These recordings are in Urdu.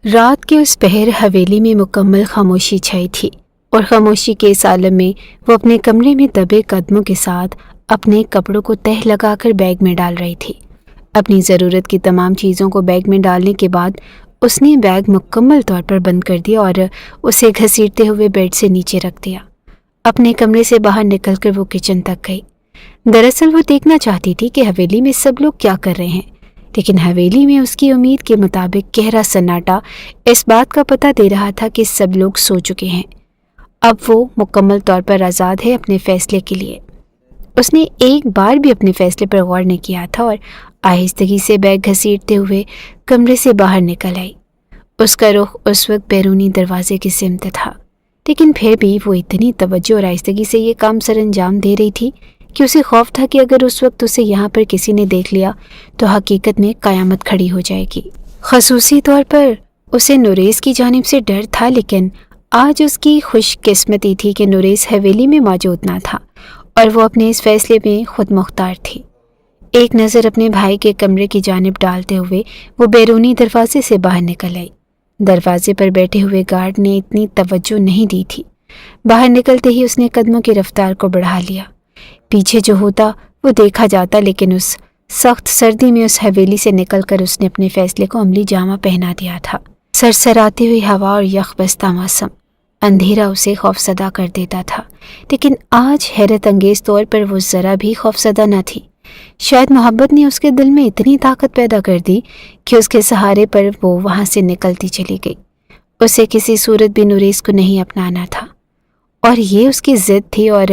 رات کے اس پہر حویلی میں مکمل خاموشی چھائی تھی اور خاموشی کے اس عالم میں وہ اپنے کمرے میں دبے قدموں کے ساتھ اپنے کپڑوں کو تہہ لگا کر بیگ میں ڈال رہی تھی۔ اپنی ضرورت کی تمام چیزوں کو بیگ میں ڈالنے کے بعد اس نے بیگ مکمل طور پر بند کر دیا اور اسے گھسیٹتے ہوئے بیڈ سے نیچے رکھ دیا۔ اپنے کمرے سے باہر نکل کر وہ کچن تک گئی۔ دراصل وہ دیکھنا چاہتی تھی کہ حویلی میں سب لوگ کیا کر رہے ہیں، لیکن حویلی میں اس کی امید کے مطابق گہرا سناٹا اس بات کا پتہ دے رہا تھا کہ سب لوگ سو چکے ہیں۔ اب وہ مکمل طور پر آزاد ہے اپنے فیصلے کے لیے۔ اس نے ایک بار بھی اپنے فیصلے پر غور نہیں کیا تھا اور آہستگی سے بیگ گھسیٹتے ہوئے کمرے سے باہر نکل آئی۔ اس کا رخ اس وقت بیرونی دروازے کی سمت تھا، لیکن پھر بھی وہ اتنی توجہ اور آہستگی سے یہ کام سر انجام دے رہی تھی کہ اسے خوف تھا کہ اگر اس وقت اسے یہاں پر کسی نے دیکھ لیا تو حقیقت میں قیامت کھڑی ہو جائے گی۔ خصوصی طور پر اسے نوریز کی جانب سے ڈر تھا، لیکن آج اس کی خوش قسمتی تھی کہ نوریز حویلی میں موجود نہ تھا اور وہ اپنے اس فیصلے میں خود مختار تھی۔ ایک نظر اپنے بھائی کے کمرے کی جانب ڈالتے ہوئے وہ بیرونی دروازے سے باہر نکل آئی۔ دروازے پر بیٹھے ہوئے گارڈ نے اتنی توجہ نہیں دی تھی۔ باہر نکلتے ہی اس نے قدموں کی رفتار کو بڑھا لیا۔ پیچھے جو ہوتا وہ دیکھا جاتا، لیکن اس سخت سردی میں اس حویلی سے نکل کر اس نے اپنے فیصلے کو عملی جامہ پہنا دیا تھا۔ سرسراتی ہوئی ہوا اور یخ بستہ موسم، اندھیرا اسے خوفزدہ کر دیتا تھا، لیکن آج حیرت انگیز طور پر وہ ذرا بھی خوفزدہ نہ تھی۔ شاید محبت نے اس کے دل میں اتنی طاقت پیدا کر دی کہ اس کے سہارے پر وہ وہاں سے نکلتی چلی گئی۔ اسے کسی صورت بھی نوریز کو نہیں اپنانا تھا، اور یہ اس کی ضد تھی، اور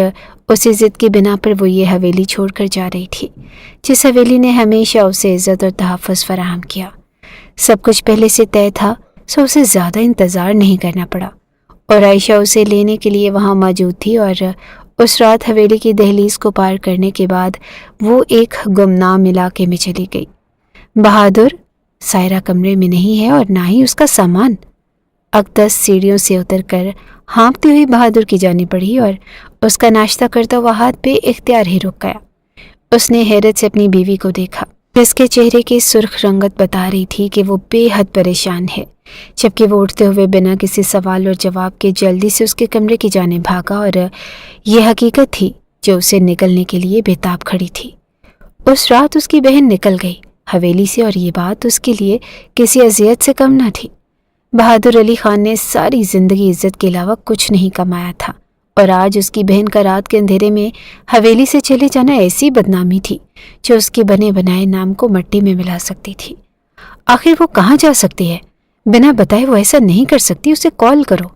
اسی ضد کی بنا پر وہ یہ حویلی چھوڑ کر جا رہی تھی جس حویلی نے ہمیشہ اسے عزت اور تحفظ فراہم کیا۔ سب کچھ پہلے سے طے تھا، سو اسے زیادہ انتظار نہیں کرنا پڑا، اور عائشہ اسے لینے کے لیے وہاں موجود تھی۔ اور اس رات حویلی کی دہلیز کو پار کرنے کے بعد وہ ایک گمنام علاقے میں چلی گئی۔ بہادر، سائرہ کمرے میں نہیں ہے اور نہ ہی اس کا سامان۔ اقدس سیڑھیوں سے اتر کر ہانپتی ہوئی بہادر کی جانب بڑھی اور اس کا ناشتہ کرتا ہوا ہاتھ بے اختیار ہی رک گیا۔ اس نے حیرت سے اپنی بیوی کو دیکھا، جس کے چہرے کی سرخ رنگت بتا رہی تھی کہ وہ بے حد پریشان ہے، جبکہ وہ اٹھتے ہوئے بنا کسی سوال اور جواب کے جلدی سے اس کے کمرے کی جانب بھاگا، اور یہ حقیقت تھی جو اسے نکلنے کے لیے بےتاب کھڑی تھی۔ اس رات اس کی بہن نکل گئی حویلی سے، اور یہ بات اس کے لیے کسی اذیت سے کم نہ تھی۔ بہادر علی خان نے ساری زندگی عزت کے علاوہ کچھ نہیں کمایا تھا، اور آج اس کی بہن کا رات کے اندھیرے میں حویلی سے چلے جانا ایسی بدنامی تھی جو اس کے بنے بنائے نام کو مٹی میں ملا سکتی تھی۔ آخر وہ کہاں جا سکتی ہے؟ بنا بتائے وہ ایسا نہیں کر سکتی، اسے کال کرو۔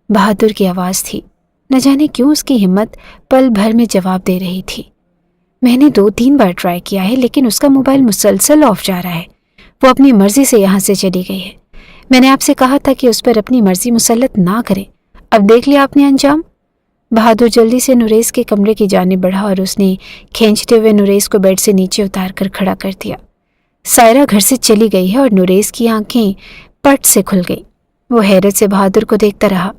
بہادر کی آواز تھی۔ نہ جانے کیوں اس کی ہمت پل بھر میں جواب دے رہی تھی۔ میں نے 2-3 بار ٹرائی کیا ہے، لیکن اس کا موبائل مسلسل آف جا رہا ہے۔ وہ اپنی مرضی سے یہاں سے چلی گئی ہے۔ میں نے آپ سے کہا تھا کہ اس پر اپنی مرضی مسلط نہ کریں، اب دیکھ لیا آپ نے انجام۔ بہادر جلدی سے نوریز کے کمرے کی جانب بڑھا اور اس نے کھینچتے ہوئے نوریز کو بیڈ سے نیچے اتار کر کھڑا کر دیا۔ سائرہ گھر سے چلی گئی ہے، اور نوریز کی آنکھیں پٹ سے کھل گئی۔ وہ حیرت سے بہادر کو دیکھتا رہا۔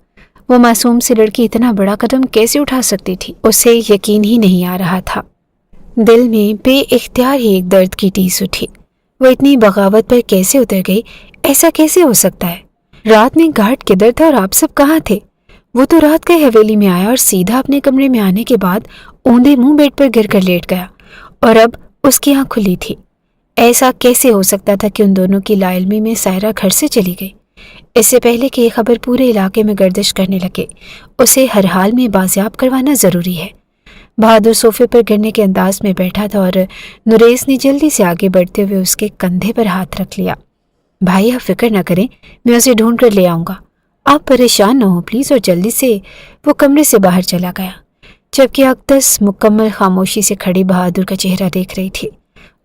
وہ معصوم سی لڑکی اتنا بڑا قدم کیسے اٹھا سکتی تھی؟ اسے یقین ہی نہیں آ رہا تھا۔ دل میں بے اختیار ہی ایک درد کی ٹیس اٹھی۔ وہ اتنی بغاوت پر کیسے اتر گئی؟ ایسا کیسے ہو سکتا ہے؟ رات میں گارڈ کدھر تھا اور آپ سب کہاں تھے؟ وہ تو رات کے حویلی میں آیا اور سیدھا اپنے کمرے میں آنے کے بعد اوندے منہ بیڈ پر گر کر لیٹ گیا، اور اب اس کی آنکھ کھلی تھی۔ ایسا کیسے ہو سکتا تھا کہ ان دونوں کی لا علمی میں سائرہ گھر سے چلی گئی؟ اس سے پہلے کہ یہ خبر پورے علاقے میں گردش کرنے لگے، اسے ہر حال میں بازیاب کروانا ضروری ہے۔ بہادر صوفے پر گرنے کے انداز میں بیٹھا تھا، اور نوریز نے جلدی سے آگے بڑھتے ہوئے اس کے کندھے پر ہاتھ رکھ لیا۔ بھائی آپ فکر نہ کریں، میں اسے ڈھونڈ کر لے آؤں گا، آپ پریشان نہ ہوں پلیز۔ اور جلدی سے وہ کمرے سے باہر چلا گیا، جبکہ اقدس مکمل خاموشی سے کھڑی بہادر کا چہرہ دیکھ رہی تھی۔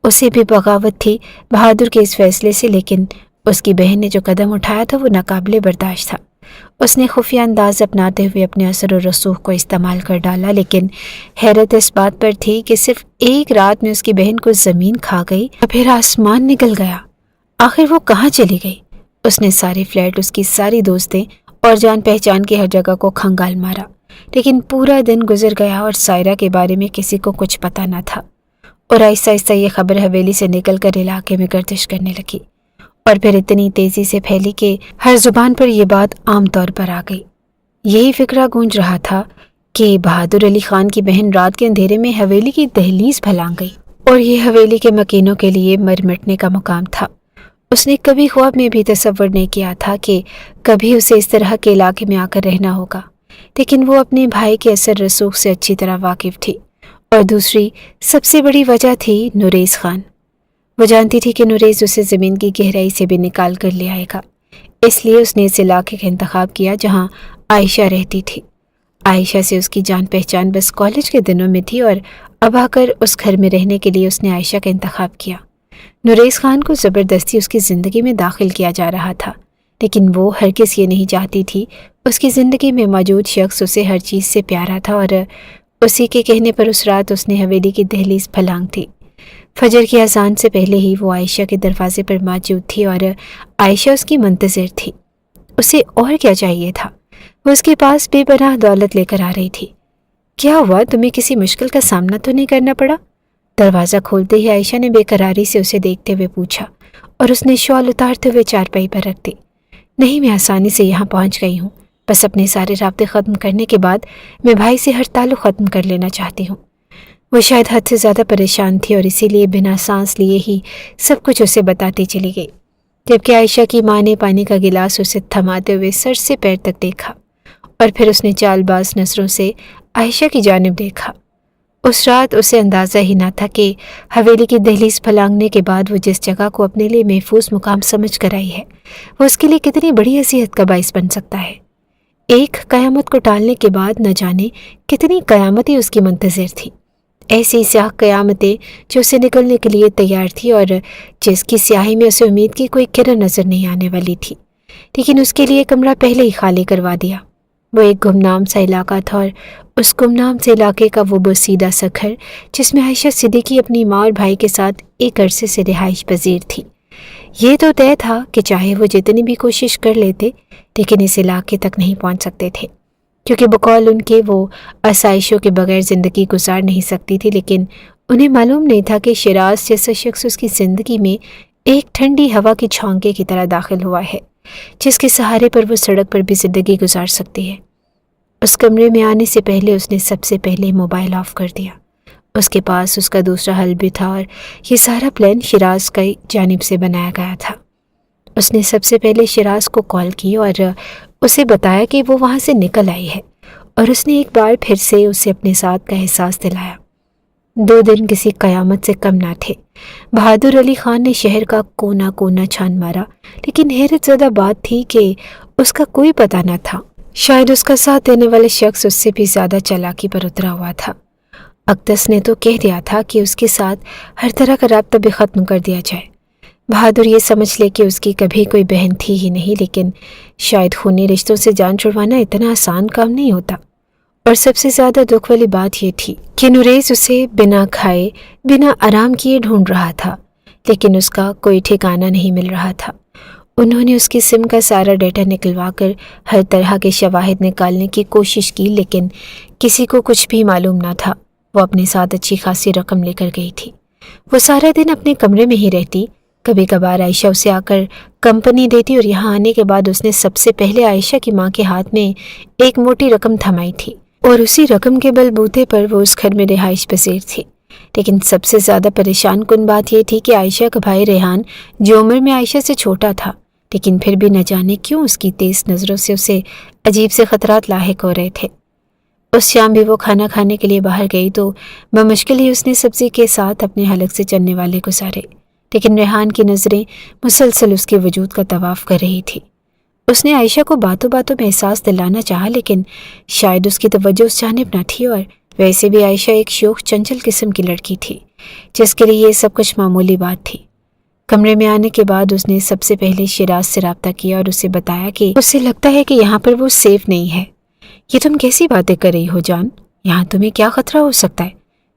اسے بھی بغاوت تھی بہادر کے اس فیصلے سے، لیکن اس کی بہن نے جو قدم اٹھایا تھا وہ ناقابل برداشت تھا۔ اس نے خفیہ انداز اپناتے ہوئے اپنے اثر و رسوخ کو استعمال کر ڈالا، لیکن حیرت اس بات پر تھی کہ صرف ایک رات میں اس کی بہن کو زمین کھا گئی اور پھر آسمان نکل گیا۔ آخر وہ کہاں چلی گئی؟ اس نے سارے فلیٹ، اس کی ساری دوستیں اور جان پہچان کی ہر جگہ کو کھنگال مارا، لیکن پورا دن گزر گیا اور سائرہ کے بارے میں کسی کو کچھ پتہ نہ تھا۔ اور آہستہ آہستہ یہ خبر حویلی سے نکل کر علاقے میں گردش کرنے لگی، اور پھر اتنی تیزی سے پھیلی کہ ہر زبان پر یہ بات عام طور پر آ گئی۔ یہی فکرہ گونج رہا تھا کہ بہادر علی خان کی بہن رات کے اندھیرے میں حویلی کی دہلیز پھلانگ گئی، اور یہ حویلی کے مکینوں کے لیے مر مٹنے کا مقام تھا۔ اس نے کبھی خواب میں بھی تصور نہیں کیا تھا کہ کبھی اسے اس طرح کے علاقے میں آ کر رہنا ہوگا، لیکن وہ اپنے بھائی کے اثر رسوخ سے اچھی طرح واقف تھی، اور دوسری سب سے بڑی وجہ تھی نوریز خان۔ وہ جانتی تھی کہ نوریز اسے زمین کی گہرائی سے بھی نکال کر لے آئے گا، اس لیے اس نے اس علاقے کا انتخاب کیا جہاں عائشہ رہتی تھی۔ عائشہ سے اس کی جان پہچان بس کالج کے دنوں میں تھی، اور اب آ کر اس گھر میں رہنے کے لیے اس نے عائشہ کا انتخاب کیا۔ نوریز خان کو زبردستی اس کی زندگی میں داخل کیا جا رہا تھا، لیکن وہ ہرگز یہ نہیں چاہتی تھی اس کی زندگی میں موجود شخص اسے ہر چیز سے پیارا تھا، اور اسی کے کہنے پر اس رات اس نے حویلی کی دہلیز پھلانگ تھی۔ فجر کی اذان سے پہلے ہی وہ عائشہ کے دروازے پر موجود تھی، اور عائشہ اس کی منتظر تھی۔ اسے اور کیا چاہیے تھا؟ وہ اس کے پاس بے پناہ دولت لے کر آ رہی تھی۔ کیا ہوا؟ تمہیں کسی مشکل کا سامنا تو نہیں کرنا پڑا؟ دروازہ کھولتے ہی عائشہ نے بے قراری سے اسے دیکھتے ہوئے پوچھا، اور اس نے شال اتارتے ہوئے چارپائی پر رکھ دی۔ نہیں، میں آسانی سے یہاں پہنچ گئی ہوں، بس اپنے سارے رابطے ختم کرنے کے بعد میں بھائی سے ہر تعلق ختم کر لینا چاہتی ہوں۔ وہ شاید حد سے زیادہ پریشان تھی، اور اسی لیے بنا سانس لیے ہی سب کچھ اسے بتاتی چلی گئی، جبکہ عائشہ کی ماں نے پانی کا گلاس اسے تھماتے ہوئے سر سے پیر تک دیکھا، اور پھر اس نے چال باز نظروں سے عائشہ کی جانب دیکھا۔ اس رات اسے اندازہ ہی نہ تھا کہ حویلی کی دہلیز پھلانگنے کے بعد وہ جس جگہ کو اپنے لیے محفوظ مقام سمجھ کر آئی ہے، وہ اس کے لیے کتنی بڑی اذیت کا باعث بن سکتا ہے۔ ایک قیامت کو ٹالنے کے بعد نہ جانے کتنی قیامتیں اس کی منتظر تھی، ایسی سیاہ قیامتیں جو اسے نکلنے کے لیے تیار تھی، اور جس کی سیاہی میں اسے امید کی کوئی کرن نظر نہیں آنے والی تھی، لیکن اس کے لیے کمرہ پہلے ہی خالی کروا دیا۔ وہ ایک گمنام سا علاقہ تھا، اور اس گمنام سے علاقے کا وہ بسیدہ سا گھر جس میں عائشہ صدیقی اپنی ماں اور بھائی کے ساتھ ایک عرصے سے رہائش پذیر تھی۔ یہ تو طے تھا کہ چاہے وہ جتنی بھی کوشش کر لیتے، لیکن اس علاقے تک نہیں پہنچ سکتے تھے، کیونکہ بقول ان کے وہ آسائشوں کے بغیر زندگی گزار نہیں سکتی تھی۔ لیکن انہیں معلوم نہیں تھا کہ شیراز جیسا شخص اس کی زندگی میں ایک ٹھنڈی ہوا کی چھونکے کی طرح داخل ہوا ہے، جس کے سہارے پر وہ سڑک پر بھی زندگی گزار سکتی ہے۔ اس کمرے میں آنے سے پہلے اس نے سب سے پہلے موبائل آف کر دیا۔ اس کے پاس اس کا دوسرا حل بھی تھا، اور یہ سارا پلان شیراز کی جانب سے بنایا گیا تھا۔ اس نے سب سے پہلے شیراز کو کال کی اور اسے بتایا کہ وہ وہاں سے نکل آئی ہے، اور اس نے ایک بار پھر سے اسے اپنے ساتھ کا احساس دلایا۔ 2 دن کسی قیامت سے کم نہ تھے۔ بہادر علی خان نے شہر کا کونا کونا چھان مارا، لیکن حیرت زدہ بات تھی کہ اس کا کوئی پتہ نہ تھا۔ شاید اس کا ساتھ دینے والے شخص اس سے بھی زیادہ چالاکی پر اترا ہوا تھا۔ اقدس نے تو کہہ دیا تھا کہ اس کے ساتھ ہر طرح کا رابطہ بھی ختم کر دیا جائے۔ بہادر یہ سمجھ لے کہ اس کی کبھی کوئی بہن تھی ہی نہیں، لیکن شاید خونی رشتوں سے جان چھڑوانا اتنا آسان کام نہیں ہوتا۔ اور سب سے زیادہ دکھ والی بات یہ تھی کہ نوریز اسے بنا کھائے بنا آرام کیے ڈھونڈ رہا تھا، لیکن اس کا کوئی ٹھکانہ نہیں مل رہا تھا۔ انہوں نے اس کی سم کا سارا ڈیٹا نکلوا کر ہر طرح کے شواہد نکالنے کی کوشش کی، لیکن کسی کو کچھ بھی معلوم نہ تھا۔ وہ اپنے ساتھ اچھی خاصی رقم لے کر گئی تھی۔ وہ سارا دن اپنے کمرے میں ہی رہتی، کبھی کبھار عائشہ اسے آ کر کمپنی دیتی، اور یہاں آنے کے بعد اس نے سب سے پہلے عائشہ کی ماں کے ہاتھ میں ایک موٹی رقم تھمائی تھی، اور اسی رقم کے بل بوتے پر وہ اس گھر میں رہائش پذیر تھی۔ لیکن سب سے زیادہ پریشان کن بات یہ تھی کہ عائشہ کا بھائی ریحان، جو عمر میں عائشہ سے چھوٹا تھا، لیکن پھر بھی نہ جانے کیوں اس کی تیز نظروں سے اسے عجیب سے خطرات لاحق ہو رہے تھے۔ اس شام بھی وہ کھانا کھانے کے لیے باہر گئی تو بمشکل ہی اس نے سبزی کے ساتھ اپنے حلق سے چلنے والے گزارے، لیکن ریحان کی نظریں مسلسل اس کے وجود کا طواف کر رہی تھی۔ اس نے عائشہ کو باتوں باتوں میں احساس دلانا چاہا، لیکن شاید اس کی توجہ اس جانب نہ تھی، اور ویسے بھی عائشہ ایک شوخ چنچل قسم کی لڑکی تھی جس کے لیے یہ سب کچھ معمولی بات تھی۔ کمرے میں آنے کے بعد اس نے سب سے پہلے شیراز سے رابطہ کیا اور اسے بتایا کہ اسے لگتا ہے کہ یہاں پر وہ سیف نہیں ہے۔ یہ تم کیسی باتیں کر رہی ہو جان؟ یہاں تمہیں کیا خطرہ ہو سکتا ہے؟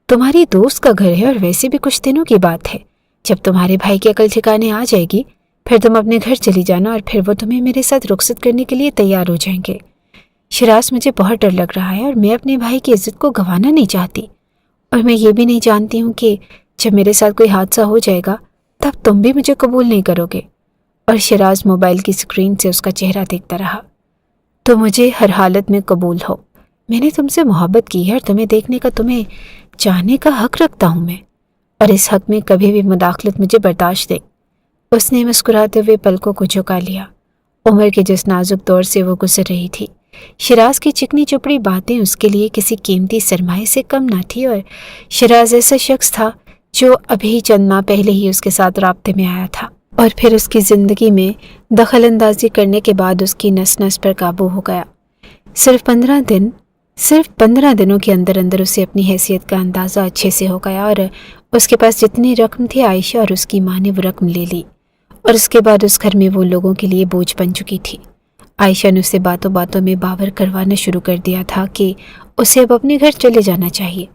تمہاری دوست کا گھر ہے، اور ویسے بھی کچھ دنوں کی بات ہے۔ جب تمہارے بھائی کی عقل ٹھکانے آ جائے گی، پھر تم اپنے گھر چلی جانا، اور پھر وہ تمہیں میرے ساتھ رخصت کرنے کے لیے تیار ہو جائیں گے۔ شیراز، مجھے بہت ڈر لگ رہا ہے، اور میں اپنے بھائی کی عزت کو گنوانا نہیں چاہتی، اور میں یہ بھی نہیں جانتی ہوں کہ جب میرے ساتھ کوئی حادثہ ہو جائے گا تب تم بھی مجھے قبول نہیں کرو گے، اور شیراز موبائل کی اسکرین سے اس کا چہرہ دیکھتا رہا۔ تو مجھے ہر حالت میں قبول ہو، میں نے تم سے محبت کی ہے اور تمہیں دیکھنے کا، تمہیں چاہنے کا حق رکھتا ہوں میں، اور اس حق میں کبھی بھی مداخلت مجھے برداشت دے۔ اس نے مسکراتے ہوئے پلکوں کو جھکا لیا۔ عمر کے جس نازک دور سے وہ گزر رہی تھی، شیراز کی چکنی چپڑی باتیں اس کے لیے کسی قیمتی سرمایے سے کم نہ تھی، اور شیراز ایسا شخص تھا جو ابھی چند ماہ پہلے ہی اس کے ساتھ رابطے میں آیا تھا، اور پھر اس کی زندگی میں دخل اندازی کرنے کے بعد اس کی نس نس پر قابو ہو گیا۔ صرف 15 دنوں کے اندر اندر اسے اپنی حیثیت کا اندازہ اچھے سے ہو گیا، اور اس کے پاس جتنی رقم تھی عائشہ اور اس کی ماں نے وہ رقم لے لی، اور اس کے بعد اس گھر میں وہ لوگوں کے لیے بوجھ بن چکی تھی۔ عائشہ نے اسے باتوں باتوں میں باور کروانا شروع کر دیا تھا کہ اسے اب اپنے گھر چلے جانا چاہیے،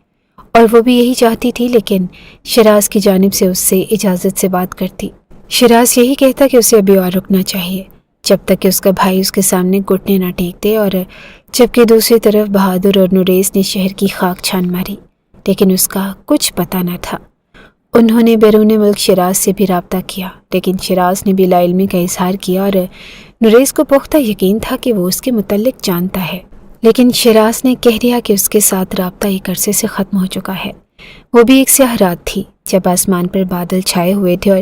اور وہ بھی یہی چاہتی تھی، لیکن شیراز کی جانب سے اس سے اجازت سے بات کرتی۔ شیراز یہی کہتا کہ اسے ابھی اور رکنا چاہیے جب تک کہ اس کا بھائی اس کے سامنے گھٹنے نہ ٹیکتے، اور جبکہ دوسری طرف بہادر اور نوریس نے شہر کی خاک چھان ماری، لیکن اس کا کچھ پتہ نہ تھا۔ انہوں نے بیرون ملک شیراز سے بھی رابطہ کیا، لیکن شیراز نے بھی لا علمی کا اظہار کیا، اور نوریس کو پختہ یقین تھا کہ وہ اس کے متعلق جانتا ہے، لیکن شیراز نے کہہ دیا کہ اس کے ساتھ رابطہ ایک عرصے سے ختم ہو چکا ہے۔ وہ بھی ایک سیاہ رات تھی جب آسمان پر بادل چھائے ہوئے تھے اور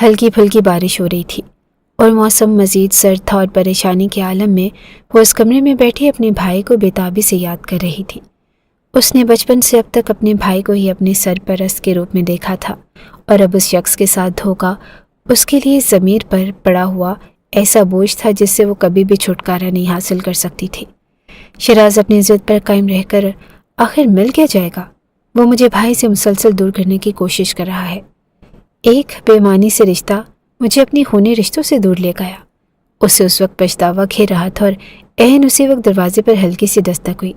ہلکی پھلکی بارش ہو رہی تھی، اور موسم مزید سرد تھا، اور پریشانی کے عالم میں وہ اس کمرے میں بیٹھی اپنے بھائی کو بےتابی سے یاد کر رہی تھی۔ اس نے بچپن سے اب تک اپنے بھائی کو ہی اپنے سرپرست کے روپ میں دیکھا تھا، اور اب اس شخص کے ساتھ دھوکا اس کے لیے ضمیر پر پڑا ہوا ایسا بوجھ تھا جس سے وہ کبھی بھی چھٹکارا نہیں حاصل کر سکتی تھی۔ شیراز اپنی ضد پر قائم رہ کر آخر مل کیا جائے گا؟ وہ مجھے بھائی سے مسلسل دور کرنے کی کوشش کر رہا ہے۔ ایک بے معنی سے رشتہ مجھے اپنی خونی رشتوں سے دور لے گیا۔ اسے اس وقت پچھتاوا گھیر رہا تھا، اور عین اسی وقت دروازے پر ہلکی سی دستک ہوئی۔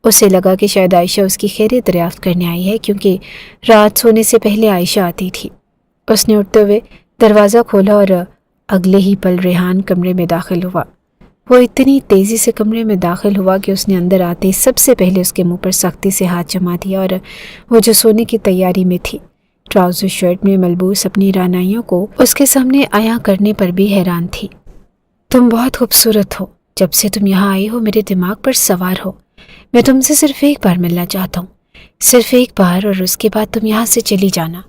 اسے لگا کہ شاید عائشہ اس کی خیریت دریافت کرنے آئی ہے، کیونکہ رات سونے سے پہلے عائشہ آتی تھی۔ اس نے اٹھتے ہوئے دروازہ کھولا، اور اگلے ہی پل ریحان کمرے میں داخل ہوا۔ وہ اتنی تیزی سے کمرے میں داخل ہوا کہ اس نے اندر آتے سب سے پہلے اس کے منہ پر سختی سے ہاتھ جما دیا، اور وہ جو سونے کی تیاری میں تھی، ٹراؤزر شرٹ میں ملبوس اپنی رعنائیوں کو اس کے سامنے عیاں کرنے پر بھی حیران تھی۔ تم بہت خوبصورت ہو، جب سے تم یہاں آئی ہو میرے دماغ پر سوار ہو۔ میں تم سے صرف ایک بار ملنا چاہتا ہوں، صرف ایک بار، اور اس کے بعد تم یہاں سے چلی جانا۔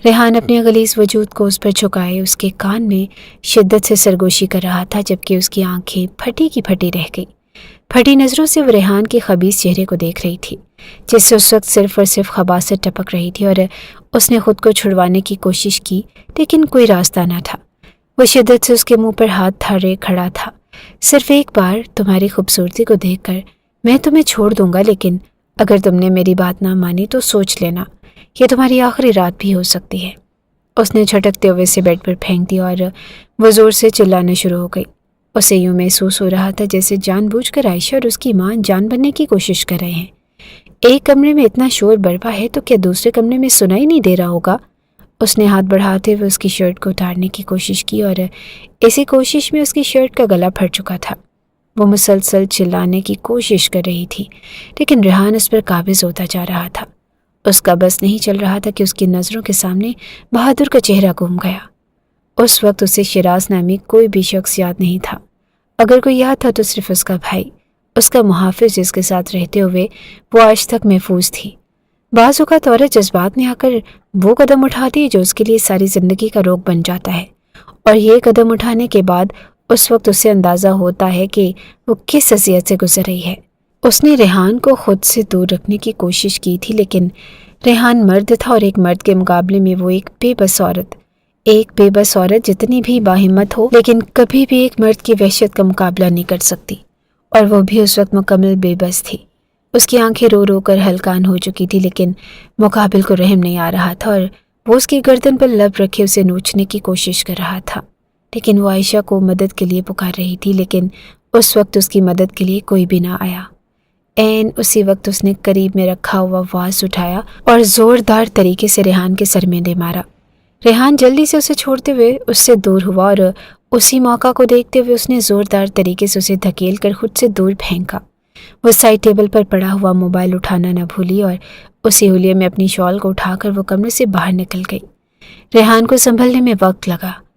ریحان اپنے غلیظ وجود کو اس پر جھکائے اس کے کان میں شدت سے سرگوشی کر رہا تھا، جبکہ اس کی آنکھیں پھٹی کی پھٹی رہ گئی۔ پھٹی نظروں سے وہ ریحان کے خبیث چہرے کو دیکھ رہی تھی، جس سے اس وقت صرف اور صرف خباثت ٹپک رہی تھی، اور اس نے خود کو چھڑوانے کی کوشش کی، لیکن کوئی راستہ نہ تھا۔ وہ شدت سے اس کے منہ پر ہاتھ دھارے کھڑا تھا۔ صرف ایک بار تمہاری خوبصورتی کو دیکھ کر میں تمہیں چھوڑ دوں گا، لیکن اگر تم نے میری بات نہ مانی تو سوچ لینا، یہ تمہاری آخری رات بھی ہو سکتی ہے۔ اس نے جھٹکتے ہوئے سے بیڈ پر پھینک دیا، اور وہ زور سے چلانا شروع ہو گئی۔ اسے یوں محسوس ہو رہا تھا جیسے جان بوجھ کر عائشہ اور اس کی ماں جان بننے کی کوشش کر رہے ہیں۔ ایک کمرے میں اتنا شور برپا ہے تو کیا دوسرے کمرے میں سنائی نہیں دے رہا ہوگا؟ اس نے ہاتھ بڑھاتے ہوئے اس کی شرٹ کو اتارنے کی کوشش کی، اور اسی کوشش میں اس کی شرٹ کا گلا پھٹ چکا تھا۔ وہ مسلسل چلانے کی کوشش کر رہی تھی، لیکن ریحان اس پر قابض ہوتا جا رہا تھا۔ اس کا بس نہیں چل رہا تھا کہ اس کی نظروں کے سامنے بہادر کا چہرہ گم گیا۔ اس وقت اسے شیراز نامی کوئی بھی شخص یاد نہیں تھا۔ اگر کوئی یاد تھا تو صرف اس کا بھائی، اس کا محافظ، جس کے ساتھ رہتے ہوئے وہ آج تک محفوظ تھی۔ بعض اوقات عورت جذبات میں آ کر وہ قدم اٹھاتی ہے جو اس کے لیے ساری زندگی کا روک بن جاتا ہے، اور یہ قدم اٹھانے کے بعد اس وقت اسے اندازہ ہوتا ہے کہ وہ کس اذیت سے گزر رہی ہے۔ اس نے ریحان کو خود سے دور رکھنے کی کوشش کی تھی، لیکن ریحان مرد تھا، اور ایک مرد کے مقابلے میں وہ ایک بے بس عورت جتنی بھی باہمت ہو لیکن کبھی بھی ایک مرد کی وحشت کا مقابلہ نہیں کر سکتی، اور وہ بھی اس وقت مکمل بے بس تھی۔ اس کی آنکھیں رو رو کر ہلکان ہو چکی تھی، لیکن مقابل کو رحم نہیں آ رہا تھا، اور وہ اس کی گردن پر لب رکھے اسے نوچنے کی کوشش کر رہا تھا۔ لیکن وہ عائشہ کو مدد کے لیے پکار رہی تھی، لیکن اس وقت اس کی مدد کے لیے کوئی بھی نہ آیا۔ عین اسی وقت اس نے قریب میں رکھا ہوا واز اٹھایا اور زوردار طریقے سے ریحان کے سر میں دے مارا۔ ریحان جلدی سے اسے چھوڑتے ہوئے اس سے دور ہوا، اور اسی موقع کو دیکھتے ہوئے اس نے زوردار طریقے سے اسے دھکیل کر خود سے دور پھینکا۔ وہ سائڈ ٹیبل پر پڑا ہوا موبائل اٹھانا نہ بھولی، اور اسی حلیے میں اپنی شال کو اٹھا کر وہ کمرے سے باہر نکل گئی۔ ریحان کو سنبھلنے میں وقت لگا،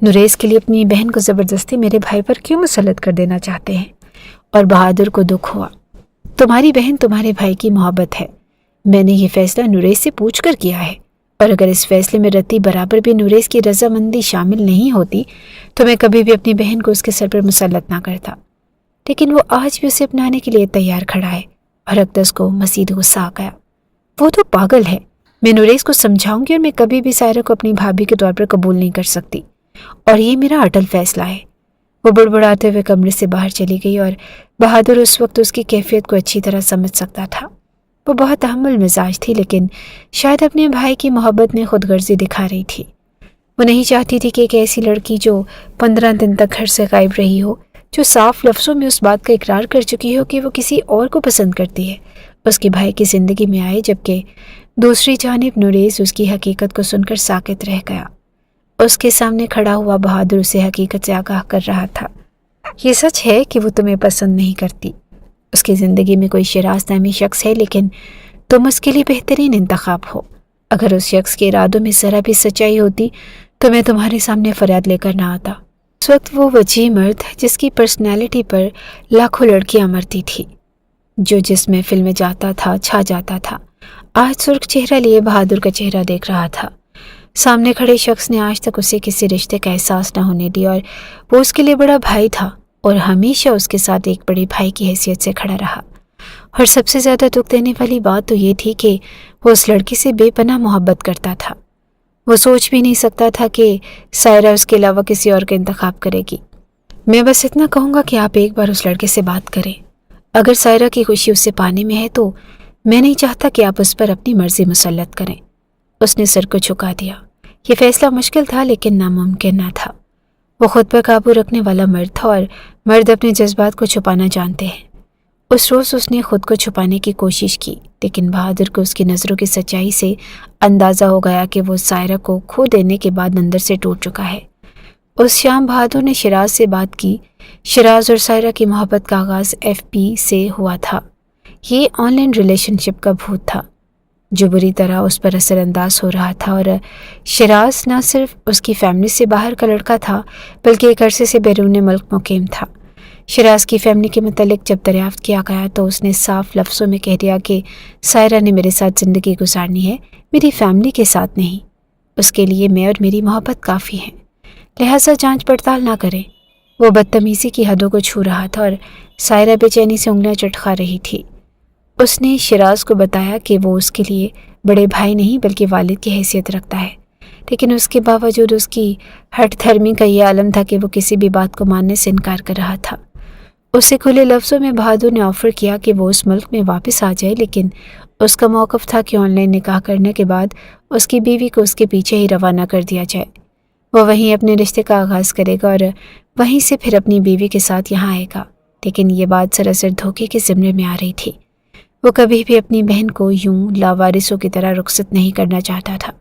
نریز کے لیے اپنی بہن کو زبردستی میرے بھائی پر کیوں مسلط کر دینا چاہتے ہیں؟ اور بہادر کو دکھ ہوا۔ تمہاری بہن تمہارے بھائی کی محبت ہے، میں نے یہ فیصلہ نریز سے پوچھ کر کیا ہے، اور اگر اس فیصلے میں رتی برابر بھی نریز کی رضامندی شامل نہیں ہوتی تو میں کبھی بھی اپنی بہن کو اس کے سر پر مسلط نہ کرتا۔ لیکن وہ آج بھی اسے اپنانے کے لیے تیار کھڑا ہے، اور اقدس کو مزید غصہ آ گیا۔ وہ تو پاگل ہے، میں نریز کو سمجھاؤں گی اور میں کبھی بھی سائرہ کو اپنی بھابھی کے طور پر قبول نہیں کر سکتی، اور یہ میرا اٹل فیصلہ ہے۔ وہ بڑبڑاتے ہوئے کمرے سے باہر چلی گئی، اور بہادر اس وقت اس کی کیفیت کو اچھی طرح سمجھ سکتا تھا۔ وہ بہت تحمل مزاج تھی، لیکن شاید اپنے بھائی کی محبت میں خود غرضی دکھا رہی تھی۔ وہ نہیں چاہتی تھی کہ ایک ایسی لڑکی جو 15 دن تک گھر سے غائب رہی ہو، جو صاف لفظوں میں اس بات کا اقرار کر چکی ہو کہ وہ کسی اور کو پسند کرتی ہے، اس کے بھائی کی زندگی میں آئے، جبکہ دوسری جانب نریز اس کی حقیقت کو سن کر ساکت رہ گیا۔ اس کے سامنے کھڑا ہوا بہادر اسے حقیقت سے آگاہ کر رہا تھا۔ یہ سچ ہے کہ وہ تمہیں پسند نہیں کرتی، اس کی زندگی میں کوئی شیراز نامی شخص ہے، لیکن تم اس کے لیے بہترین انتخاب ہو۔ اگر اس شخص کے ارادوں میں ذرا بھی سچائی ہوتی تو میں تمہارے سامنے فریاد لے کر نہ آتا۔ اس وقت وہ وجیح مرد جس کی پرسنالٹی پر لاکھوں لڑکیاں مرتی تھی، جو جس محفل میں جاتا تھا چھا جاتا تھا، آج سرخ چہرہ لیے بہادر کا چہرہ دیکھ رہا تھا۔ سامنے کھڑے شخص نے آج تک اسے کسی رشتے کا احساس نہ ہونے دیا، اور وہ اس کے لیے بڑا بھائی تھا اور ہمیشہ اس کے ساتھ ایک بڑے بھائی کی حیثیت سے کھڑا رہا۔ اور سب سے زیادہ دکھ دینے والی بات تو یہ تھی کہ وہ اس لڑکی سے بے پناہ محبت کرتا تھا۔ وہ سوچ بھی نہیں سکتا تھا کہ سائرہ اس کے علاوہ کسی اور کا انتخاب کرے گی۔ میں بس اتنا کہوں گا کہ آپ ایک بار اس لڑکے سے بات کریں۔ اگر سائرہ کی خوشی اسے پانے میں ہے تو میں نہیں چاہتا کہ آپ اس پر اپنی مرضی مسلط کریں۔ اس نے سر کو جھکا دیا۔ یہ فیصلہ مشکل تھا لیکن ناممکن نہ تھا۔ وہ خود پر قابو رکھنے والا مرد تھا، اور مرد اپنے جذبات کو چھپانا جانتے ہیں۔ اس روز اس نے خود کو چھپانے کی کوشش کی، لیکن بہادر کو اس کی نظروں کی سچائی سے اندازہ ہو گیا کہ وہ سائرہ کو کھو دینے کے بعد اندر سے ٹوٹ چکا ہے۔ اس شام بہادر نے شیراز سے بات کی۔ شیراز اور سائرہ کی محبت کا آغاز FB سے ہوا تھا۔ یہ آن لائن ریلیشن شپ کا بھوت تھا جو بری طرح اس پر اثر انداز ہو رہا تھا، اور شیراز نہ صرف اس کی فیملی سے باہر کا لڑکا تھا بلکہ ایک عرصے سے بیرون ملک مقیم تھا۔ شیراز کی فیملی کے متعلق جب دریافت کیا گیا تو اس نے صاف لفظوں میں کہہ دیا کہ سائرہ نے میرے ساتھ زندگی گزارنی ہے، میری فیملی کے ساتھ نہیں۔ اس کے لیے میں اور میری محبت کافی ہیں، لہٰذا جانچ پڑتال نہ کریں۔ وہ بدتمیزی کی حدوں کو چھو رہا تھا، اور سائرہ بے چینی سے انگلیاں چٹکا رہی تھی۔ اس نے شیراز کو بتایا کہ وہ اس کے لیے بڑے بھائی نہیں بلکہ والد کی حیثیت رکھتا ہے، لیکن اس کے باوجود اس کی ہٹ دھرمی کا یہ عالم تھا کہ وہ کسی بھی بات کو ماننے سے انکار کر رہا تھا۔ اسے کھلے لفظوں میں بہادر نے آفر کیا کہ وہ اس ملک میں واپس آ جائے، لیکن اس کا موقف تھا کہ آن لائن نکاح کرنے کے بعد اس کی بیوی کو اس کے پیچھے ہی روانہ کر دیا جائے۔ وہ وہیں اپنے رشتے کا آغاز کرے گا اور وہیں سے پھر اپنی بیوی کے ساتھ یہاں آئے گا۔ لیکن یہ بات سراسر دھوکے کے زمرے میں آ رہی تھی۔ وہ کبھی بھی اپنی بہن کو یوں لاوارثوں کی طرح رخصت نہیں کرنا چاہتا تھا۔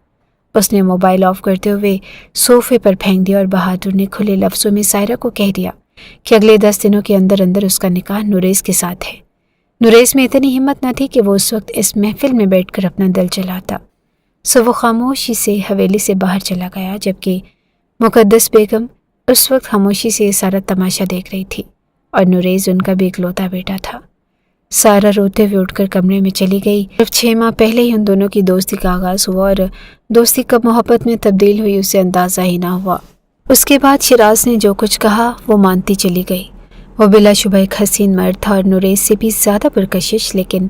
اس نے موبائل آف کرتے ہوئے صوفے پر پھینک دیا، اور بہادر نے کھلے لفظوں میں سائرہ کو کہہ دیا کہ اگلے 10 دنوں کے اندر اندر اس کا نکاح نریز کے ساتھ ہے۔ نریز میں اتنی ہمت نہ تھی کہ وہ اس وقت اس محفل میں بیٹھ کر اپنا دل چلاتا، سو وہ خاموشی سے حویلی سے باہر چلا گیا، جبکہ مقدس بیگم اس وقت خاموشی سے یہ سارا تماشا دیکھ رہی تھی، اور نریز ان کا بھی اکلوتا بیٹا تھا۔ سارہ روتے ہوئے اٹھ کر کمرے میں چلی گئی۔ صرف 6 ماہ پہلے ہی ان دونوں کی دوستی کا آغاز ہوا، اور دوستی کب محبت میں تبدیل ہوئی اسے اندازہ ہی نہ ہوا۔ اس کے بعد شیراز نے جو کچھ کہا وہ مانتی چلی گئی۔ وہ بلا شبہ ایک حسین مرد تھا اور نریز سے بھی زیادہ پرکشش، لیکن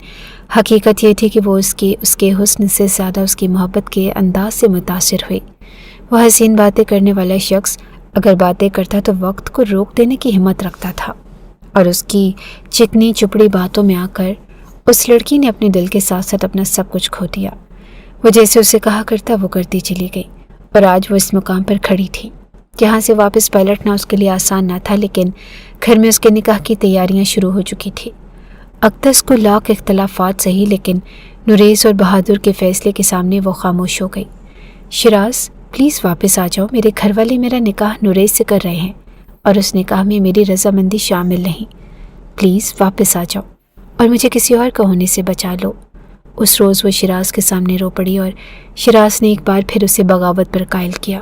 حقیقت یہ تھی کہ وہ اس کے حسن سے زیادہ اس کی محبت کے انداز سے متاثر ہوئی۔ وہ حسین باتیں کرنے والا شخص اگر باتیں کرتا تو وقت کو روک دینے کی ہمت رکھتا تھا، اور اس کی چکنی چپڑی باتوں میں آ کر اس لڑکی نے اپنے دل کے ساتھ ساتھ اپنا سب کچھ کھو دیا۔ وہ جیسے اسے کہا کرتا وہ کرتی چلی گئی، اور آج وہ اس مقام پر کھڑی تھی جہاں سے واپس پلٹنا اس کے لیے آسان نہ تھا، لیکن گھر میں اس کے نکاح کی تیاریاں شروع ہو چکی تھی۔ اقدس کو لاکھ اختلافات سہی، لیکن نریز اور بہادر کے فیصلے کے سامنے وہ خاموش ہو گئی۔ شیراز پلیز واپس آ جاؤ، میرے گھر والے میرا نکاح نریز سے کر رہے ہیں اور اس نکاح میں میری رضامندی شامل نہیں۔ پلیز واپس آ جاؤ اور مجھے کسی اور کا ہونے سے بچا لو۔ اس روز وہ شیراز کے سامنے رو پڑی، اور شیراز نے ایک بار پھر اسے بغاوت پر قائل کیا۔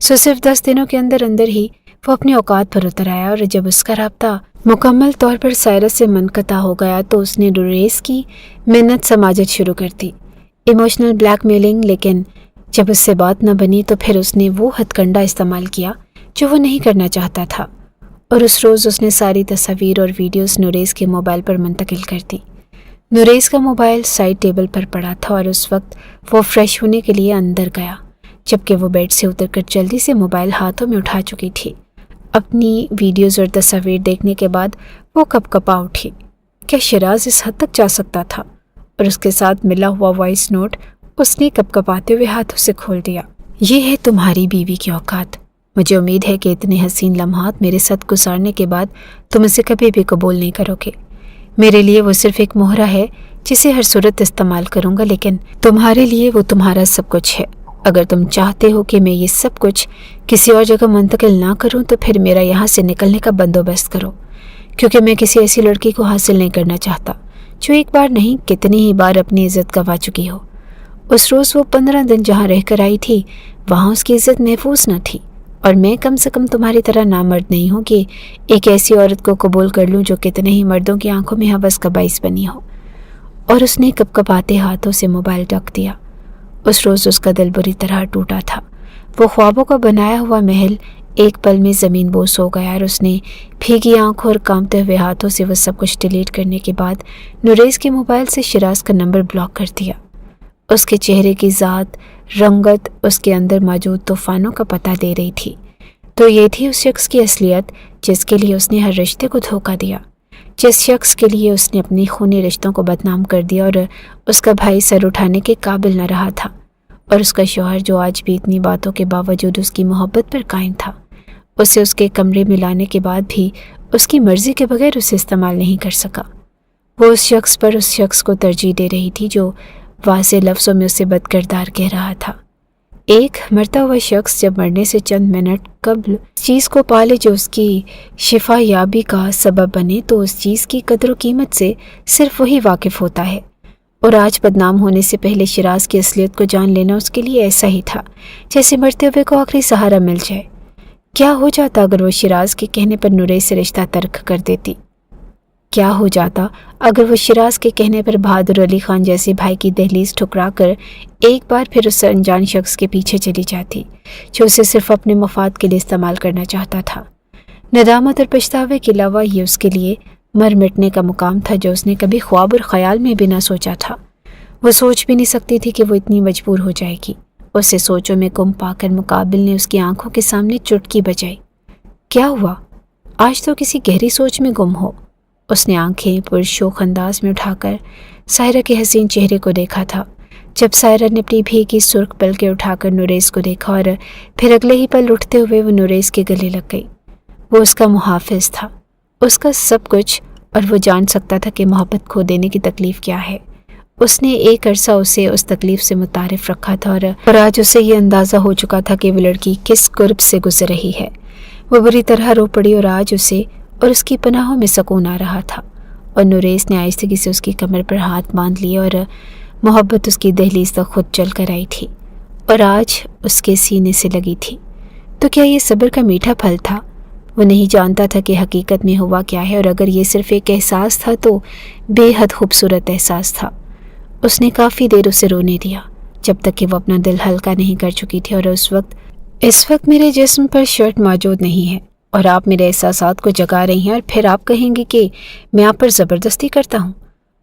صرف 10 دنوں کے اندر اندر ہی وہ اپنی اوقات پر اتر آیا، اور جب اس کا رابطہ مکمل طور پر سائرس سے منقطع ہو گیا تو اس نے نوریس کی منت سماجت شروع کر دی، ایموشنل بلیک میلنگ۔ لیکن جب اس سے بات نہ بنی تو پھر اس نے وہ ہتھ کنڈا استعمال کیا جو وہ نہیں کرنا چاہتا تھا، اور اس روز اس نے ساری تصاویر اور ویڈیوز نوریس کے موبائل پر منتقل کر دی۔ نوریس کا موبائل سائڈ ٹیبل پر پڑا تھا، اور اس وقت وہ فریش ہونے کے لیے اندر گیا، جبکہ وہ بیڈ سے اتر کر جلدی سے موبائل ہاتھوں میں اٹھا چکی تھی۔ اپنی ویڈیوز اور تصاویر دیکھنے کے بعد وہ کپ کپا اٹھی۔ کیا شیراز اس حد تک جا سکتا تھا؟ اور اس کے ساتھ ملا ہوا وائس نوٹ اس نے کپ کپاتے ہوئے ہاتھوں سے کھول دیا۔ یہ ہے تمہاری بیوی کی اوقات۔ مجھے امید ہے کہ اتنے حسین لمحات میرے ساتھ گزارنے کے بعد تم اسے کبھی بھی قبول نہیں کرو گے۔ میرے لیے وہ صرف ایک مہرہ ہے جسے ہر صورت استعمال کروں گا، لیکن تمہارے لیے وہ تمہارا سب کچھ ہے۔ اگر تم چاہتے ہو کہ میں یہ سب کچھ کسی اور جگہ منتقل نہ کروں تو پھر میرا یہاں سے نکلنے کا بندوبست کرو، کیونکہ میں کسی ایسی لڑکی کو حاصل نہیں کرنا چاہتا جو ایک بار نہیں کتنی ہی بار اپنی عزت گنوا چکی ہو۔ اس روز وہ 15 دن جہاں رہ کر آئی تھی وہاں اس کی عزت محفوظ نہ تھی، اور میں کم سے کم تمہاری طرح نامرد نہیں ہوں کہ ایک ایسی عورت کو قبول کر لوں جو کتنے ہی مردوں کی آنکھوں میں ہوس کا باعث بنی ہو۔ اور اس نے کپ کپاتے ہاتھوں سے موبائل ڈھک دیا۔ اس روز اس کا دل بری طرح ٹوٹا تھا۔ وہ خوابوں کا بنایا ہوا محل ایک پل میں زمین بوس ہو گیا، اور اس نے بھیگی آنکھوں اور کانپتے ہوئے ہاتھوں سے وہ سب کچھ ڈیلیٹ کرنے کے بعد نوریس کے موبائل سے شیراز کا نمبر بلاک کر دیا۔ اس کے چہرے کی ذات، رنگت اس کے اندر موجود طوفانوں کا پتہ دے رہی تھی۔ تو یہ تھی اس شخص کی اصلیت جس کے لیے اس نے ہر رشتے کو دھوکہ دیا، جس شخص کے لیے اس نے اپنی خونی رشتوں کو بدنام کر دیا، اور اس کا بھائی سر اٹھانے کے قابل نہ رہا تھا، اور اس کا شوہر جو آج بھی اتنی باتوں کے باوجود اس کی محبت پر قائم تھا، اسے اس کے کمرے میں لانے کے بعد بھی اس کی مرضی کے بغیر اسے استعمال نہیں کر سکا۔ وہ اس شخص پر اس شخص کو ترجیح دے رہی تھی جو واضح لفظوں میں اسے بد کردار کہہ رہا تھا۔ ایک مرتا ہوا شخص جب مرنے سے چند منٹ قبل اس چیز کو پالے جو اس کی شفا یابی کا سبب بنے تو اس چیز کی قدر و قیمت سے صرف وہی واقف ہوتا ہے، اور آج بدنام ہونے سے پہلے شیراز کی اصلیت کو جان لینا اس کے لیے ایسا ہی تھا جیسے مرتے ہوئے کو آخری سہارا مل جائے۔ کیا ہو جاتا اگر وہ شیراز کے کہنے پر نوریس سے رشتہ ترک کر دیتی؟ کیا ہو جاتا اگر وہ شیراز کے کہنے پر بہادر علی خان جیسے بھائی کی دہلیز ٹھکرا کر ایک بار پھر اس انجان شخص کے پیچھے چلی جاتی جو اسے صرف اپنے مفاد کے لیے استعمال کرنا چاہتا تھا؟ ندامت اور پچھتاوے کے علاوہ یہ اس کے لیے مر مٹنے کا مقام تھا جو اس نے کبھی خواب اور خیال میں بھی نہ سوچا تھا۔ وہ سوچ بھی نہیں سکتی تھی کہ وہ اتنی مجبور ہو جائے گی۔ اسے سوچوں میں گم پا کر مقابل نے اس کی آنکھوں کے سامنے چٹکی بجائی۔ کیا ہوا؟ آج تو کسی گہری سوچ میں گم ہو۔ اس نے آنکھیں پرشوق انداز میں اٹھا کر سائرہ کے حسین چہرے کو دیکھا تھا۔ جب سائرہ نے اپنی بھیگی سرخ پلکیں اٹھا کر نوریس کو دیکھا اور پھر اگلے ہی پل اٹھتے ہوئے وہ نوریس کے گلے لگ گئی۔ وہ اس کا محافظ تھا، اس کا سب کچھ، اور وہ جان سکتا تھا کہ محبت کھو دینے کی تکلیف کیا ہے۔ اس نے ایک عرصہ اسے اس تکلیف سے متعارف رکھا تھا، اور آج اسے یہ اندازہ ہو چکا تھا کہ وہ لڑکی کس کرب سے گزر رہی ہے۔ وہ بری طرح رو پڑی اور آج اسے اور اس کی پناہوں میں سکون آ رہا تھا، اور نوریس نے آہستگی سے اس کی کمر پر ہاتھ باندھ لیے اور محبت اس کی دہلیز تک خود چل کر آئی تھی اور آج اس کے سینے سے لگی تھی۔ تو کیا یہ صبر کا میٹھا پھل تھا؟ وہ نہیں جانتا تھا کہ حقیقت میں ہوا کیا ہے، اور اگر یہ صرف ایک احساس تھا تو بے حد خوبصورت احساس تھا۔ اس نے کافی دیر اسے رونے دیا جب تک کہ وہ اپنا دل ہلکا نہیں کر چکی تھی، اور اس وقت میرے جسم پر شرٹ موجود نہیں ہے اور آپ میرے احساسات کو جگا رہی ہیں، اور پھر آپ کہیں گے کہ میں آپ پر زبردستی کرتا ہوں۔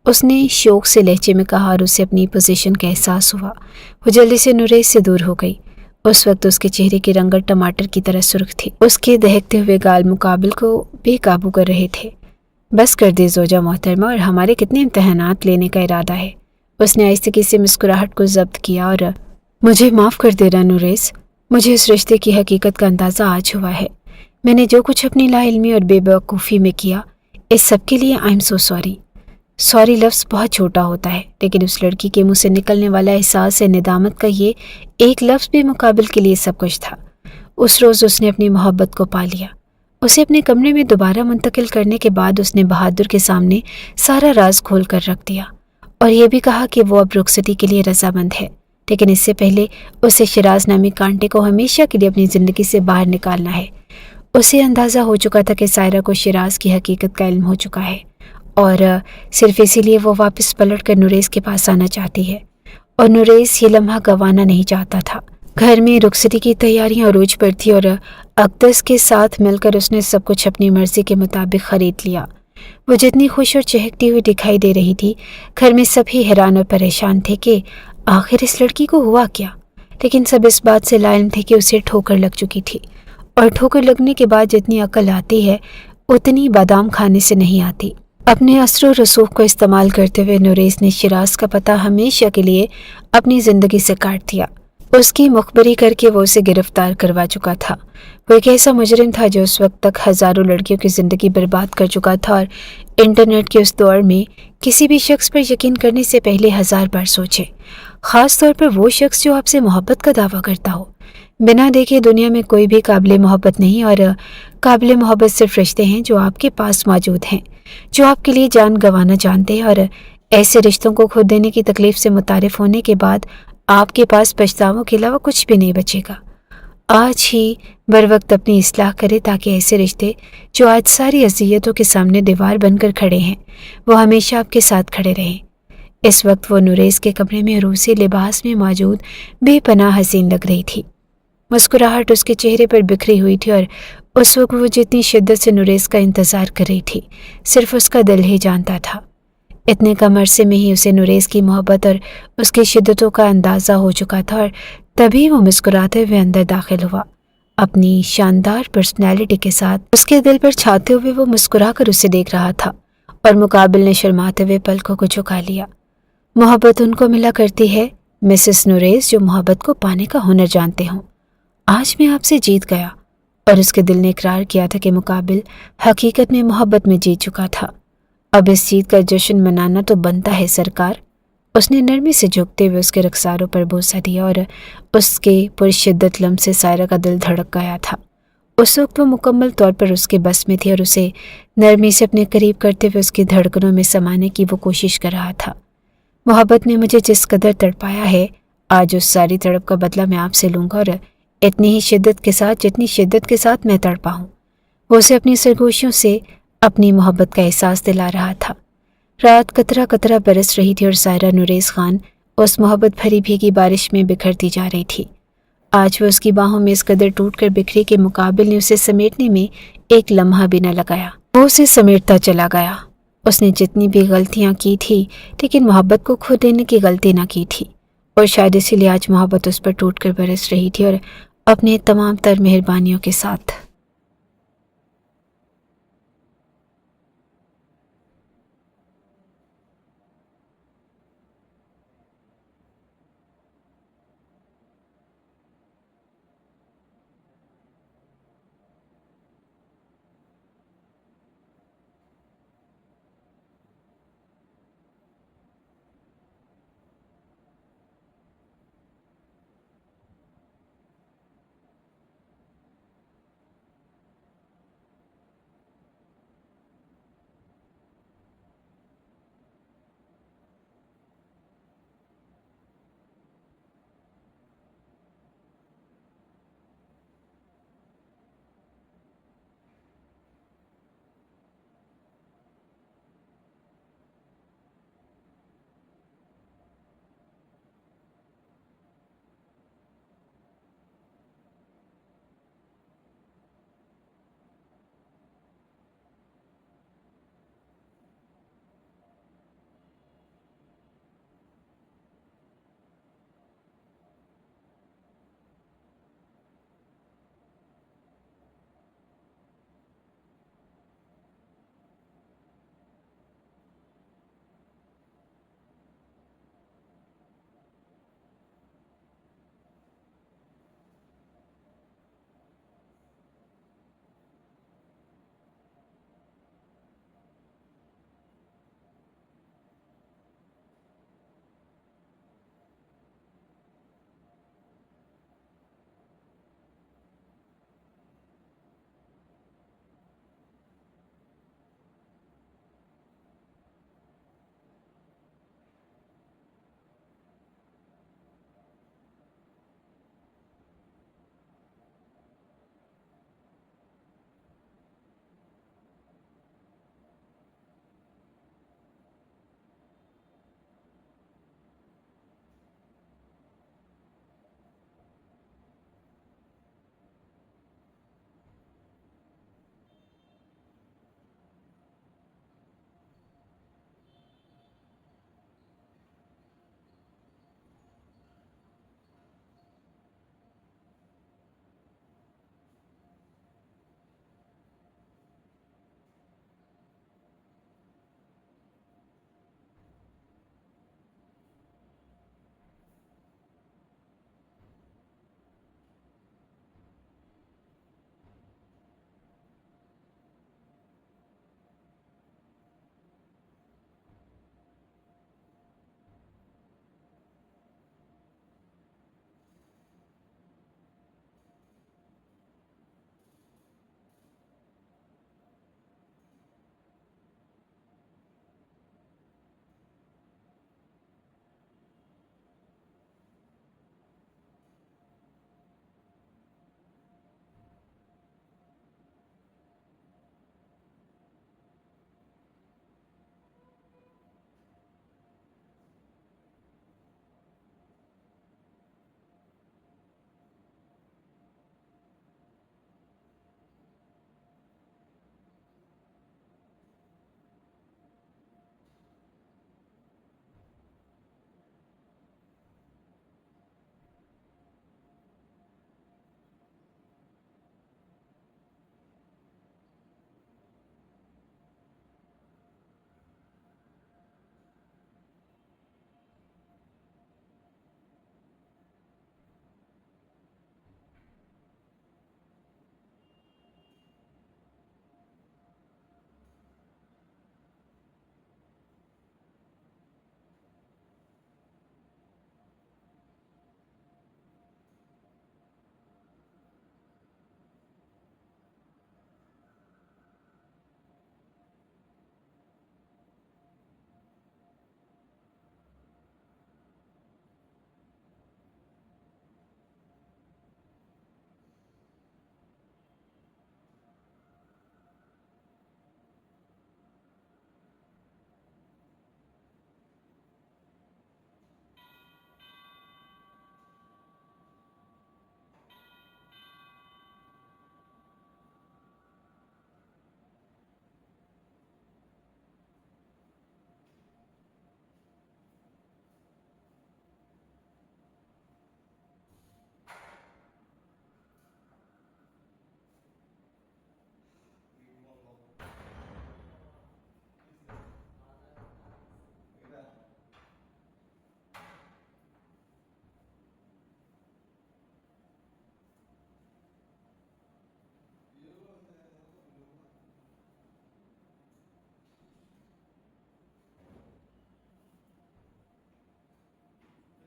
اس نے شوق سے لہجے میں کہا اور اسے اپنی پوزیشن کا احساس ہوا۔ وہ جلدی سے نوریس سے دور ہو گئی۔ اس وقت اس کے چہرے کی رنگت ٹماٹر کی طرح سرخ تھی۔ اس کے دہکتے ہوئے گال مقابل کو بے قابو کر رہے تھے۔ بس کر دے زوجہ محترمہ، اور ہمارے کتنے امتحانات لینے کا ارادہ ہے؟ اس نے آہستگی سے مسکراہٹ کو ضبط کیا اور مجھے معاف کر دینا نوریس، مجھے اس رشتے کی حقیقت کا اندازہ آج ہوا ہے۔ میں نے جو کچھ اپنی لا علمی اور بے وقوفی میں کیا، اس سب کے لیے I am so sorry. Sorry لفظ بہت چھوٹا ہوتا ہے، لیکن اس لڑکی کے منہ سے نکلنے والا احساس ہے ندامت کا یہ ایک لفظ بھی مقابل کے لیے سب کچھ تھا۔ اس روز اس نے اپنی محبت کو پا لیا۔ اسے اپنے کمرے میں دوبارہ منتقل کرنے کے بعد اس نے بہادر کے سامنے سارا راز کھول کر رکھ دیا اور یہ بھی کہا کہ وہ اب رخصتی کے لیے رضامند ہے۔ لیکن اس سے پہلے اسے شیراز نامی کانٹے کو ہمیشہ کے لیے اپنی زندگی سے باہر نکالنا ہے۔ اسے اندازہ ہو چکا تھا کہ سائرہ کو شیراز کی حقیقت کا علم ہو چکا ہے، اور صرف اسی لیے وہ واپس پلٹ کر نوریز کے پاس آنا چاہتی ہے، اور نوریز یہ لمحہ گنوانا نہیں چاہتا تھا۔ گھر میں رخصتی کی تیاریاں عروج پر تھی، اور اقدس کے ساتھ مل کر اس نے سب کچھ اپنی مرضی کے مطابق خرید لیا۔ وہ جتنی خوش اور چہکتی ہوئی دکھائی دے رہی تھی، گھر میں سبھی حیران اور پریشان تھے کہ آخر اس لڑکی کو ہوا کیا، لیکن سب اس بات سے لا علم تھے کہ اسے ٹھوکر لگ چکی تھی، اور ٹھوکر لگنے کے بعد جتنی عقل آتی ہے اتنی بادام کھانے سے نہیں آتی۔ اپنے اثر و رسوخ کو استعمال کرتے ہوئے نوریز نے شیراز کا پتہ ہمیشہ کے لیے اپنی زندگی سے کاٹ دیا۔ اس کی مخبری کر کے وہ اسے گرفتار کروا چکا تھا۔ وہ ایک ایسا مجرم تھا جو اس وقت تک ہزاروں لڑکیوں کی زندگی برباد کر چکا تھا، اور انٹرنیٹ کے اس دور میں کسی بھی شخص پر یقین کرنے سے پہلے 1000 بار سوچے، خاص طور پر وہ شخص جو آپ سے محبت کا دعویٰ کرتا ہو۔ بنا دیکھے دنیا میں کوئی بھی قابل محبت نہیں، اور قابل محبت صرف رشتے ہیں جو آپ کے پاس موجود ہیں، جو آپ کے لیے جان گنوانا جانتے ہیں، اور ایسے رشتوں کو کھو دینے کی تکلیف سے متعارف ہونے کے بعد آپ کے پاس پچھتاووں کے علاوہ کچھ بھی نہیں بچے گا۔ آج ہی بر وقت اپنی اصلاح کرے تاکہ ایسے رشتے جو آج ساری اذیتوں کے سامنے دیوار بن کر کھڑے ہیں وہ ہمیشہ آپ کے ساتھ کھڑے رہیں۔ اس وقت وہ نوریز کے کمرے میں روسی لباس میں موجود بے پناہ حسین لگ رہی تھی۔ مسکراہٹ اس کے چہرے پر بکھری ہوئی تھی، اور اس وقت وہ جتنی شدت سے نوریز کا انتظار کر رہی تھی صرف اس کا دل ہی جانتا تھا۔ اتنے کم عرصے میں ہی اسے نوریز کی محبت اور اس کی شدتوں کا اندازہ ہو چکا تھا، اور تبھی وہ مسکراتے ہوئے اندر داخل ہوا۔ اپنی شاندار پرسنالٹی کے ساتھ اس کے دل پر چھاتے ہوئے وہ مسکرا کر اسے دیکھ رہا تھا، اور مقابل نے شرماتے ہوئے پلکوں کو جھکا لیا۔ محبت ان کو ملا کرتی ہے مسز نوریز جو محبت کو پانے کا ہنر جانتے ہوں۔ آج میں آپ سے جیت گیا، اور اس کے دل نے اقرار کیا تھا کہ مقابل حقیقت میں محبت میں جیت چکا تھا۔ اب اس جیت کا جشن منانا تو بنتا ہے سرکار۔ اس نے نرمی سے جھکتے ہوئے اس کے رخساروں پر بوسہ دیا، اور اس کے پرشدت لمس سے سائرہ کا دل دھڑک گیا تھا۔ اس وقت وہ مکمل طور پر اس کے بس میں تھی، اور اسے نرمی سے اپنے قریب کرتے ہوئے اس کی دھڑکنوں میں سمانے کی وہ کوشش کر رہا تھا۔ محبت نے مجھے جس قدر تڑپایا ہے، آج اس ساری تڑپ کا بدلہ میں آپ سے لوں گا، اور اتنی ہی شدت کے ساتھ جتنی شدت کے ساتھ میں تڑپا ہوں۔ وہ اسے اپنی سرگوشیوں سے اپنی محبت کا احساس دلا رہا تھا۔ رات قطرہ قطرہ برس رہی تھی، اور سائرہ نوریز خان اس محبت بھری بھیگی بارش میں بکھرتی جا رہی تھی۔ آج وہ اس کی باہوں میں اس قدر ٹوٹ کر بکھری کہ مقابل نے اسے سمیٹنے میں ایک لمحہ بھی نہ لگایا۔ وہ اسے سمیٹتا چلا گیا۔ اس نے جتنی بھی غلطیاں کی تھی لیکن محبت کو کھو دینے کی غلطی نہ کی تھی، اور شاید اسی لیے آج محبت اس پر ٹوٹ کر برس رہی تھی، اور اپنے تمام تر مہربانیوں کے ساتھ۔